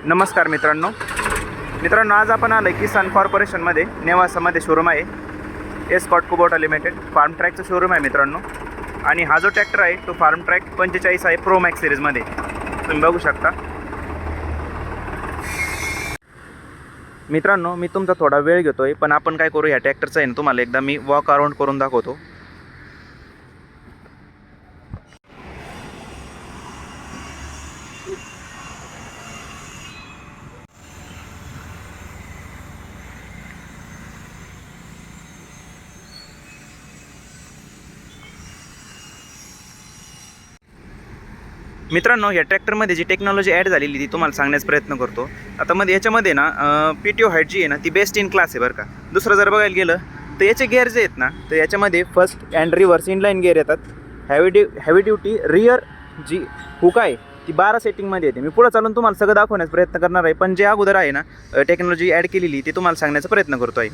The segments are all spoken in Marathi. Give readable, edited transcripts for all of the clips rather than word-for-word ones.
नमस्कार मित्रांनो, आज आपण आलो आहे किसान कॉर्पोरेशनमध्ये नेवासामध्ये शोरूम आहे. एस्कॉर्ट कुबोटा लिमिटेड फार्म ट्रॅकचं शोरूम आहे मित्रांनो. आणि हा जो ट्रॅक्टर आहे तो फार्म ट्रॅक 45 आहे प्रो मॅक्स सिरीजमध्ये, तुम्ही बघू शकता. मित्रांनो, मी तुमचा थोडा वेळ घेतोय, पण आपण काय करू, ह्या ट्रॅक्टरचं आहे ना तुम्हाला एकदा मी वॉक अराउंड करून दाखवतो. मित्रांनो, या ट्रॅक्टरमध्ये जी टेक्नॉलॉजी ॲड झालेली ती तुम्हाला सांगण्याचा प्रयत्न करतो. आता याच्यामध्ये ना PTO हाईट जी आहे ना ती बेस्ट इन क्लास आहे बरं का. दुसरं जर बघायला गेलं तर याचे गिअर जे आहेत ना, तर याच्यामध्ये first and reverse inline gear येतात. हॅवी ड्युटी रिअर जी हुक आहे ती 12 सेटिंगमध्ये येते. मी पुढं चालून तुम्हाला सगळं दाखवण्याचा प्रयत्न करणार आहे, पण जे अगोदर आहे ना टेक्नॉलॉजी ॲड केलेली ती तुम्हाला सांगण्याचा प्रयत्न करतो आहे.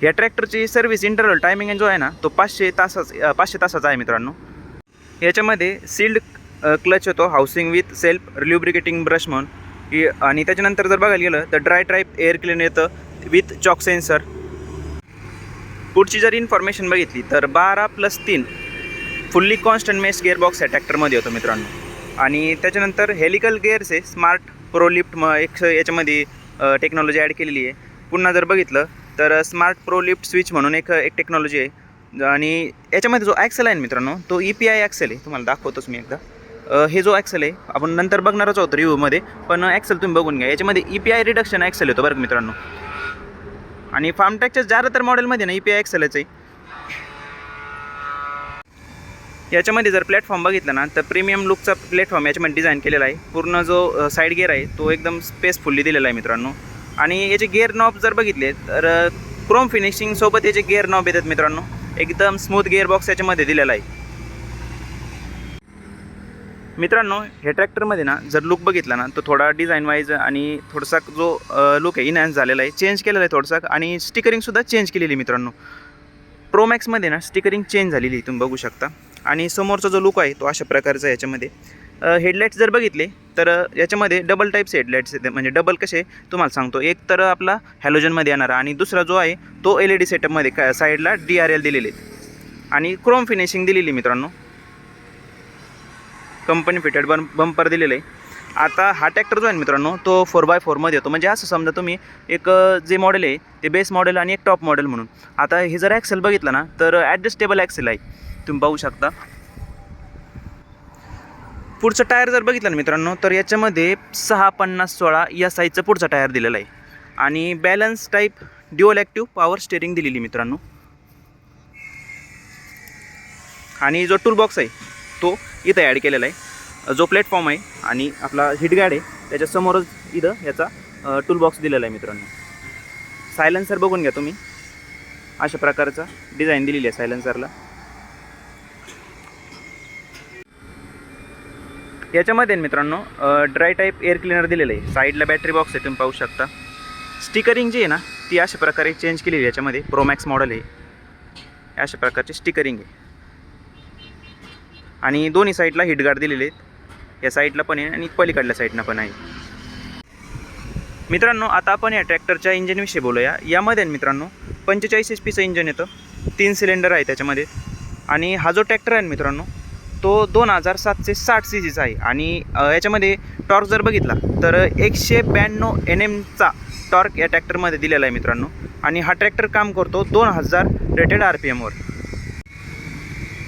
या ट्रॅक्टरची सर्व्हिस इंटरव्हल टायमिंग जो आहे ना तो 500 तासाचा आहे मित्रांनो. याच्यामध्ये सील्ड क्लच होतो, housing with self lubricating brush म्हणून. आणि त्याच्यानंतर जर बघायला गेलं तर ड्राय टाईप एअर क्लीनर येतं विथ चॉक सेन्सर. पुढची जर इन्फॉर्मेशन बघितली तर 12+3 फुल्ली कॉन्स्टंट मेश गिअरबॉक्स या ट्रॅक्टरमध्ये होतो मित्रांनो. आणि त्याच्यानंतर हेलिकल गिअर्स आहे, स्मार्ट प्रो लिफ्ट याच्यामध्ये टेक्नॉलॉजी ॲड केलेली आहे. पुन्हा जर बघितलं तर स्मार्ट प्रो लिफ्ट स्विच म्हणून एक टेक्नॉलॉजी आहे. आणि याच्यामध्ये जो ॲक्सेल आहे मित्रांनो तो EPI ॲक्सेल आहे, तुम्हाला दाखवतोच मी एकदा. हे जो ॲक्सेल आहे आपण नंतर बघणारच आहोत रिव्ह्यूमध्ये, पण ॲक्सेल तुम्ही बघून घ्या. याच्यामध्ये EPI रिडक्शन ॲक्सेल येतो बरं मित्रांनो. आणि फार्म ट्रॅकच्या ज्यादातर मॉडेलमध्ये ना EPI ॲक्सेलच आहे. याच्यामध्ये जर प्लॅटफॉर्म बघितला ना तर प्रीमियम लुकचा प्लॅटफॉर्म याच्यामध्ये डिझाईन केलेला आहे. पूर्ण जो साईड गिअर आहे तो एकदम स्पेसफुल्ली दिलेला आहे मित्रांनो. आणि याचे गिअर नॉब जर बघितले तर क्रोम फिनिशिंगसोबत याचे गिअर नॉब येतात मित्रांनो. एकदम स्मूथ गिअरबॉक्स याच्यामध्ये दिलेला आहे मित्रांनो. ह्या ट्रॅक्टरमध्ये ना जर लुक बघितला ना तो थोडा डिझाईन वाईज आणि थोडासा जो लुक आहे इनहॅन्स झालेला आहे, चेंज केलेला आहे थोडासा. आणि स्टिकरिंगसुद्धा चेंज केलेली मित्रांनो. प्रो मॅक्समध्ये ना स्टिकरिंग चेंज झालेली तुम्ही बघू शकता. आणि समोरचा जो लुक आहे तो अशा प्रकारचा आहे. याच्यामध्ये हेडलाईट्स जर बघितले तर याच्यामध्ये डबल टाईप्स हेडलाईट्स येते. म्हणजे डबल कसे तुम्हाला सांगतो, एक तर आपला हॅलोजनमध्ये येणारा आणि दुसरा जो आहे तो LED सेटअपमध्ये साईडला DRL दिलेले आणि क्रोम फिनिशिंग दिलेली मित्रांनो. कंपनी फिटेड बंपर दिलेलं आहे. आता हा ट्रॅक्टर जो आहे मित्रांनो तो 4x4मध्ये येतो. म्हणजे असं समजा तुम्ही एक जे मॉडेल आहे ते बेस मॉडेल आणि एक टॉप मॉडेल म्हणून. आता हे जर ॲक्सेल बघितलं ना तर ॲडजस्टेबल ॲक्सेल आहे, तुम्ही पाहू शकता. पुढचं टायर जर बघितलं ना मित्रांनो तर याच्यामध्ये 650/16 या साईजचं पुढचा टायर दिलेला आहे. आणि balance type dual active power steering दिलेली मित्रांनो. आणि जो टूल बॉक्स आहे तो इथं ॲड केलेला आहे. जो प्लॅटफॉर्म आहे आणि आपला हिट गार्ड आहे त्याच्यासमोरच इथं याचा टूल बॉक्स दिलेला आहे मित्रांनो. सायलेन्सर बघून घ्या तुम्ही, अशा प्रकारचा डिझाईन दिलेली आहे सायलेन्सरला. याच्यामध्ये मित्रांनो ड्राय टाईप एअर क्लीनर दिलेलं आहे. साईडला बॅटरी बॉक्स आहे, तुम्ही पाहू शकता. स्टिकरिंग जी आहे ना ती अशा प्रकारे चेंज केलेली आहे. याच्यामध्ये प्रो मॅक्स मॉडेल आहे, अशा प्रकारची स्टिकरिंग आहे. आणि दोन्ही साईडला हिट गार्ड दिलेले आहेत. या साईडला पण आहे आणि पलीकडल्या साईडनं पण आहे मित्रांनो. आता आपण या ट्रॅक्टरच्या इंजिनविषयी बोलूया. यामध्ये मित्रांनो 45 HP इंजिन येतं, 3 सिलेंडर आहे त्याच्यामध्ये. आणि हा जो ट्रॅक्टर आहे मित्रांनो तो 2760 cc आहे. आणि याच्यामध्ये टॉर्क जर बघितला तर 192 Nm टॉर्क या ट्रॅक्टरमध्ये दिलेला आहे मित्रांनो. आणि हा ट्रॅक्टर काम करतो 2000 रेटेड RPMवर.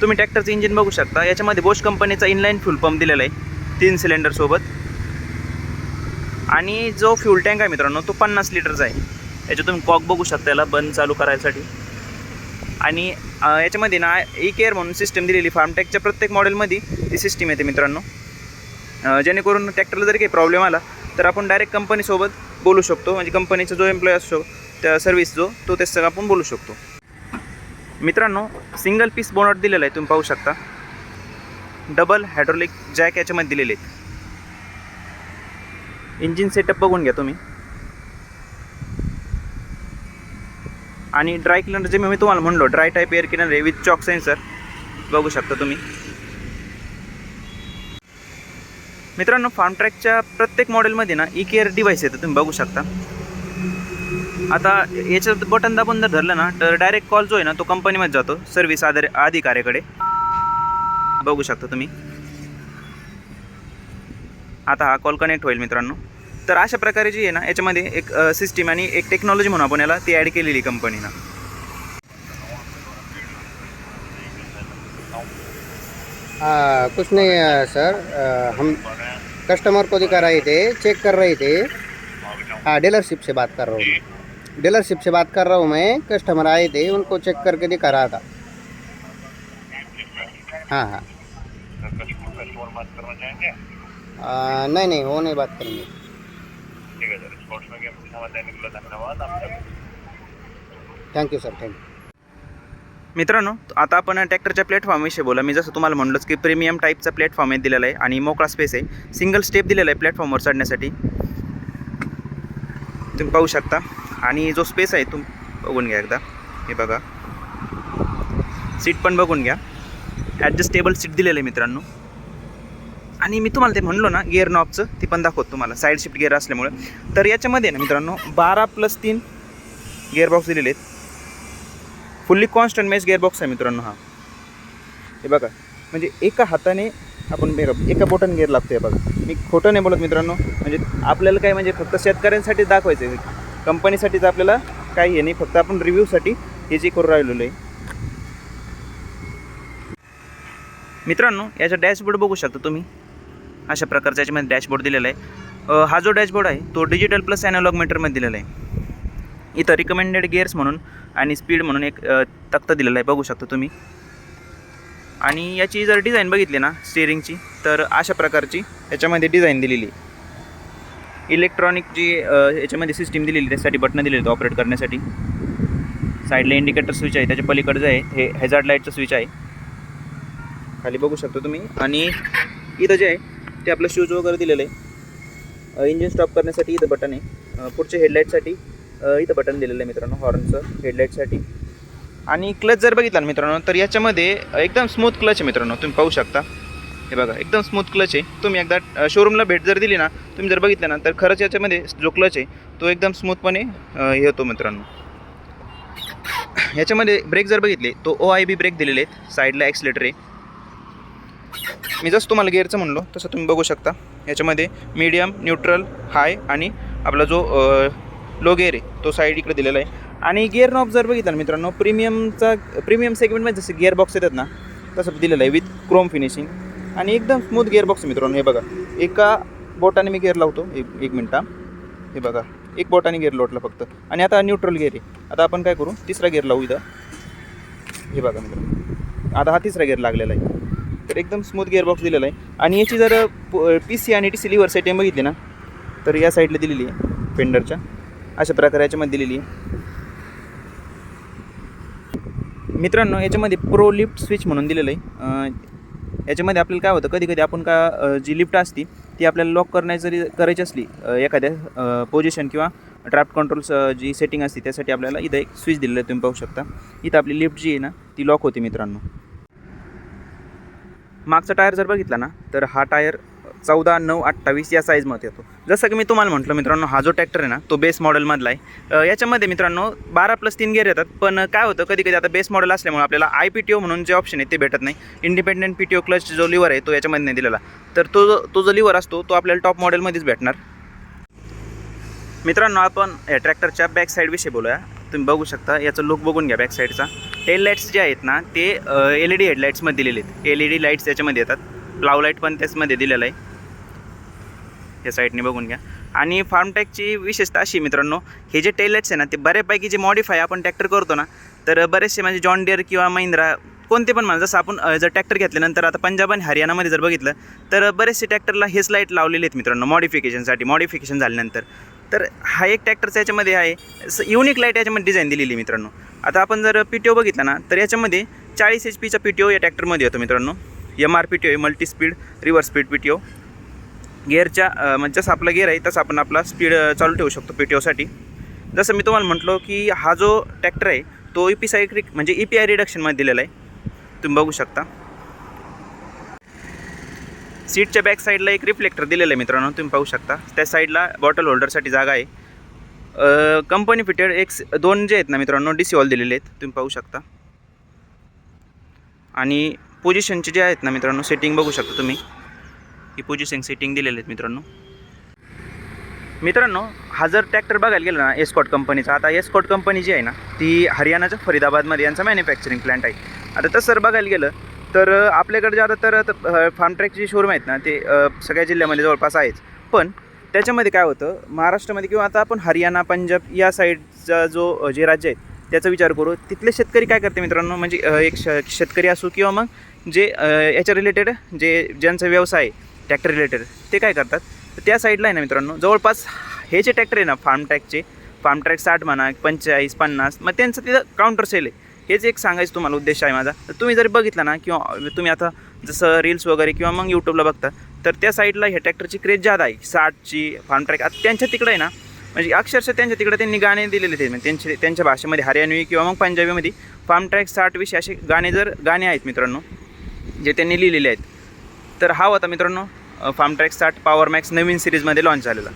तुम्ही ट्रॅक्टरचं इंजिन बघू शकता. याच्यामध्ये बोश कंपनीचा इनलाईन फ्यूल पंप दिलेला आहे 3 सिलेंडरसोबत. आणि जो फ्यूल टँक आहे मित्रांनो तो 50 लिटरचा आहे. याच्यात तुम्ही कॉक बघू शकता याला बंद चालू करायसाठी. आणि याच्यामध्ये ना E-केअर म्हणून सिस्टम दिलेली फार्मटेकच्या प्रत्येक मॉडेलमध्ये ती सिस्टीम येते मित्रांनो. जेणेकरून ट्रॅक्टरला जरी काही प्रॉब्लेम आला तर आपण डायरेक्ट कंपनीसोबत बोलू शकतो. म्हणजे कंपनीचा जो एम्प्लॉई असतो त्या सर्व्हिस तो ते सगळं आपण बोलू शकतो मित्रांनो. सिंगल पीस बोनट दिलेला आहे, तुम्ही पाहू शकता. डबल हायड्रोलिक जॅक याच्यामध्ये दिलेले आहेत. इंजिन सेटअप बघून घ्या तुम्ही. आणि ड्राय क्लीनर जे मी तुम्हाला म्हणलो ड्राय टाईप एअर क्लीनर आहे विथ चॉक सेन्सर बघू शकता तुम्ही. मित्रांनो फार्म ट्रॅकच्या प्रत्येक मॉडेलमध्ये ना ई-केअर डिव्हाइस येतं, तुम्ही बघू शकता. आता याच्यात बटन दाबून जर धरलं ना तर डायरेक्ट कॉल जो आहे ना तो कंपनीमध्ये जातो सर्व्हिस अधिकाऱ्याकडे, बघू शकता तुम्ही. आता हा कॉल कनेक्ट होईल मित्रांनो. तर अशा प्रकारे जी आहे ना याच्यामध्ये एक सिस्टीम आणि एक टेक्नॉलॉजी म्हणून आपण याला ती ॲड केलेली कंपनीनं. कुछ नहीं सर, हम कस्टमर को दिखा रहे थे, चेक कर रहे थे. हाँ, डीलरशिप से बात कर रहा हूँ मैं. कस्टमर आए थे, उनको चेक करके दिखा रहा था. हाँ हाँ. नहीं वो नहीं बात करेंगे. Thank you sir, thank you. मित्रांनो आता आपण ट्रॅक्टरच्या प्लॅटफॉर्मविषयी बोला. मी जसं तुम्हाला म्हणलोच की प्रीमियम टाईपचा प्लॅटफॉर्म आहे दिलेला आहे आणि मोकळा स्पेस आहे. सिंगल स्टेप दिलेला आहे प्लॅटफॉर्मवर चढण्यासाठी, तुम्ही पाहू शकता. आणि जो स्पेस आहे तुम्ही बघून घ्या एकदा, हे बघा. सीट पण बघून घ्या, ॲडजस्टेबल सीट दिलेलं आहे मित्रांनो. आणि मी तुम्हाला ते म्हणलो ना गिअर नॉबचं, ती पण दाखवतो तुम्हाला, साईड शिफ्ट गिअर असल्यामुळे. तर याच्यामध्ये ना मित्रांनो 12+3 गिअर बॉक्स दिलेले आहेत. Fully constant mesh gear box आहे मित्रांनो हा. हे बघा, म्हणजे एका हाताने आपण एका बोटाने गिअर लागतो. हे बघा, मी खोटं नाही बोलत मित्रांनो. म्हणजे आपल्याला काय म्हणजे फक्त शेतकऱ्यांसाठी दाखवायचं आहे, कंपनीसाठीच आपल्याला काही हे नाही, फक्त आपण रिव्ह्यूसाठी हे जे करू राहिलेलो आहे. मित्रांनो याचा डॅशबोर्ड बघू शकता तुम्ही, अशा प्रकारचा याच्यामध्ये डॅशबोर्ड दिलेला आहे. हा जो डॅशबोर्ड आहे तो डिजिटल प्लस ॲनालॉग मीटरमध्ये दिलेला आहे. इथं रिकमेंडेड गिअर्स म्हणून आणि स्पीड म्हणून एक तक्ता दिलेला आहे, बघू शकता तुम्ही. आणि याची जर डिझाईन बघितली ना स्टिअरिंगची, तर अशा प्रकारची याच्यामध्ये डिझाईन दिलेली आहे. इलेक्ट्रॉनिक जी याच्यामध्ये सिस्टीम दिलेली, त्यासाठी बटणं दिलेली आहेत ऑपरेट करण्यासाठी. साईडला इंडिकेटर स्विच आहे, त्याच्या पलीकडे जे आहे हे हॅझार्ड लाईटचं स्विच आहे, खाली बघू शकता तुम्ही. आणि इथं जे आहे ते आपलं शूज वगैरे दिलेलं आहे. इंजिन स्टॉप करण्यासाठी इथं बटन आहे. पुढच्या हेडलाईटसाठी इथं बटन दिलेलं आहे मित्रांनो, हॉर्नचं हेडलाईटसाठी. आणि क्लच जर बघितला ना मित्रांनो तर याच्यामध्ये एकदम स्मूथ क्लच आहे मित्रांनो, तुम्ही पाहू शकता. हे बघा, एकदम स्मूथ क्लच आहे. तुम्ही एकदा शोरूमला भेट जर दिली ना, तुम्ही जर बघितलं ना, तर खरंच याच्यामध्ये जो क्लच आहे तो एकदम स्मूथपणे येतो मित्रांनो. याच्यामध्ये ब्रेक जर बघितले तो OIB ब्रेक दिलेले आहेत, साईडला ॲक्सिलेटर आहे. मी जसं तुम्हाला गिअरचं म्हणलो तसं तुम्ही बघू शकता. याच्यामध्ये मीडियम, न्यूट्रल, हाय आणि आपला जो लो गिअर आहे तो साईड इकडे दिलेला आहे. आणि गिअर नॉब जर बघितलं ना मित्रांनो, प्रीमियम सेगमेंटमध्ये जसे गिअर बॉक्स येतात ना तसं दिलेलं आहे, विथ क्रोम फिनिशिंग. आणि एकदम स्मूथ गिअर बॉक्स आहे मित्रांनो. हे बघा, एका बोटाने मी गिअर लावतो, एक मिनटा. हे बघा, एक बोटाने गिअर लोटला फक्त. आणि आता न्यूट्रल गिअर आहे. आता आपण काय करू, तिसरा गिअर लावू इथं. हे बघा मित्रांनो, आता हा तिसरा गिअर लागलेला आहे. तर एकदम स्मूथ गिअर बॉक्स दिलेला आहे. आणि याची जर PC आणि TC लिव्हर सेटिंग बघितली ना तर या साईडला दिलेली आहे फेंडरच्या, अशा प्रकारे याच्यामध्ये दिलेली आहे मित्रांनो. याच्यामध्ये प्रो लिफ्ट स्विच म्हणून दिलेलं आहे. याच्यामध्ये आपल्याला काय होतं, कधी कधी आपण जी लिफ्ट असती ती आपल्याला लॉक करायची असली एखाद्या पोझिशन किंवा ड्राफ्ट कंट्रोल्स जी सेटिंग असते त्यासाठी आपल्याला इथं एक स्विच दिलेलं आहे, तुम्ही पाहू शकता. इथं आपली लिफ्ट जी आहे ना ती लॉक होते मित्रांनो. मागचा टायर जर बघितला ना तर हा टायर 14/9/28 या साईजमध्ये येतो. जसं की मी तुम्हाला म्हटलं मित्रांनो, हा जो ट्रॅक्टर आहे ना तो बेस मॉडेलमधला आहे. याच्यामध्ये मित्रांनो 12+3 गिअर येतात. पण काय होतं, कधी कधी आता बेस मॉडेल असल्यामुळे आपल्याला IPTO म्हणून जे ऑप्शन आहे ते भेटत नाही. इंडिपेंडेंट PTO क्लच जो लिव्हर आहे तो याच्यामध्ये नाही दिलेला. तर तो जो लिव्हर असतो तो आपल्याला टॉप मॉडेलमध्येच भेटणार. मित्रांनो आपण या ट्रॅक्टरच्या बॅक साईडविषयी बोलूया. तुम्ही बघू शकता, याचा लुक बघून घ्या बॅक साईडचा. टेल लाईट्स जे आहेत ना ते LED हेडलाईट्समध्ये दिलेले आहेत. LED लाईट्स याच्यामध्ये येतात. प्लाव लाईट पण त्याचमध्ये दिलेला आहे, या साईडने बघून घ्या. आणि फार्मटॅकची विशेषता अशी मित्रांनो, हे जे टेल लाईट्स आहे ना ते बऱ्यापैकी जे मॉडिफाय आपण ट्रॅक्टर करतो ना, तर बरेचसे म्हणजे जॉन डिअर किंवा महिंद्रा कोणते पण म्हणा, जसं आपण जर ट्रॅक्टर घेतल्यानंतर आता पंजाब आणि हरियाणामध्ये जर बघितलं तर बरेचसे ट्रॅक्टरला हेच लाईट लावलेले आहेत मित्रांनो मॉडिफिकेशन झाल्यानंतर. तर हा एक ट्रॅक्टरचा याच्यामध्ये आहे युनिक लाईट याच्यामध्ये डिझाईन दिलेली मित्रांनो. आता आपण जर PTO बघितला ना तर याच्यामध्ये 40 HP PTO या ट्रॅक्टरमध्ये येतो मित्रांनो. MR PTO आहे, multi speed reverse speed PTO. गिअरच्या म्हणजे जसं आपला गिअर आहे तसं आपण आपला स्पीड चालू ठेवू शकतो PTOसाठी. जसं मी तुम्हाला म्हटलो की हा जो ट्रॅक्टर आहे तो म्हणजे EPI रिडक्शनमध्ये दिलेला आहे, तुम्ही बघू शकता. सीटच्या बॅक साईडला एक रिफ्लेक्टर दिलेलं आहे मित्रांनो, तुम्ही पाहू शकता. त्या साईडला बॉटल होल्डरसाठी जागा आहे. कंपनी फिटेड दोन जे आहेत ना मित्रांनो DC वॉल दिलेले आहेत, तुम्ही पाहू शकता. आणि पोझिशनचे जे आहेत ना मित्रांनो सेटिंग बघू शकता तुम्ही, ही पोझिशन सेटिंग दिलेले आहेत मित्रांनो. हा जर ट्रॅक्टर बघायला गेला ना एस्कॉट कंपनीचा, आता एस्कॉट कंपनी जी आहे ना ती हरियाणाच्या फरीदाबादमध्ये यांचा मॅन्युफॅक्चरिंग प्लांट आहे. आता तसं जर बघायला गेलं तर आपल्याकडे ज्यादा तर फार्म ट्रॅकचे शोरूम आहेत ना ते सगळ्या जिल्ह्यामध्ये जवळपास आहेच. पण त्याच्यामध्ये काय होतं, महाराष्ट्रामध्ये किंवा आता आपण हरियाणा पंजाब या साईडचा जे राज्य आहेत त्याचा विचार करू, तिथले शेतकरी काय करते मित्रांनो, म्हणजे एक शेतकरी असो किंवा मग जे याच्या रिलेटेड ज्यांचा व्यवसाय आहे ट्रॅक्टर रिलेटेड, ते काय करतात, तर त्या साईडला आहे ना मित्रांनो जवळपास हे जे ट्रॅक्टर आहे ना फार्म ट्रॅक 60 म्हणा 45 50, मग त्यांचं तिथं काउंटर सेल आहे. हेच एक सांगायचं तुम्हाला उद्देश आहे माझा. तर तुम्ही जरी बघितलं ना किंवा तुम्ही आता जसं रील्स वगैरे किंवा मग यूट्यूबला बघता, तर त्या साईडला ह्या ट्रॅक्टरची क्रेज जादा आहे. 60ची फार्म ट्रॅक आता त्यांच्या तिकडे आहे ना, म्हणजे अक्षरशः त्यांच्या तिकडे त्यांनी गाणे दिलेले आहेत, म्हणजे त्यांच्या भाषेमध्ये हरियाणवी किंवा मग पंजाबीमध्ये फार्म ट्रॅक 60 विषयी असे गाणे आहेत मित्रांनो जे त्यांनी लिहिलेले आहेत. तर हा होता मित्रांनो फार्म ट्रॅक 60 पॉवर मॅक्स नवीन सिरीजमध्ये लॉन्च झालेला.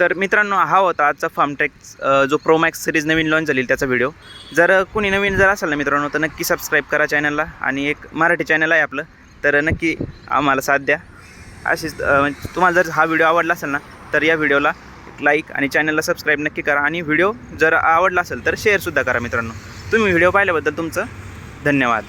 तर मित्रांनो हा होता आजचा फार्म ट्रॅक जो प्रो मॅक्स सिरीज नवीन लॉन्च झाली त्याचा व्हिडिओ. जर कुणी नवीन जर असेल ना मित्रांनो तर नक्की सबस्क्राईब करा चॅनलला, आणि एक मराठी चॅनल आहे आपलं, तर नक्की आम्हाला साथ द्या. अशीच तुम्हाला जर हा व्हिडिओ आवडला असेल ना तर या व्हिडिओला लाईक आणि चॅनलला सबस्क्राईब नक्की करा, आणि व्हिडिओ जर आवडला असेल तर शेअरसुद्धा करा मित्रांनो. तुम्ही व्हिडिओ पाहिल्याबद्दल तुमचं धन्यवाद.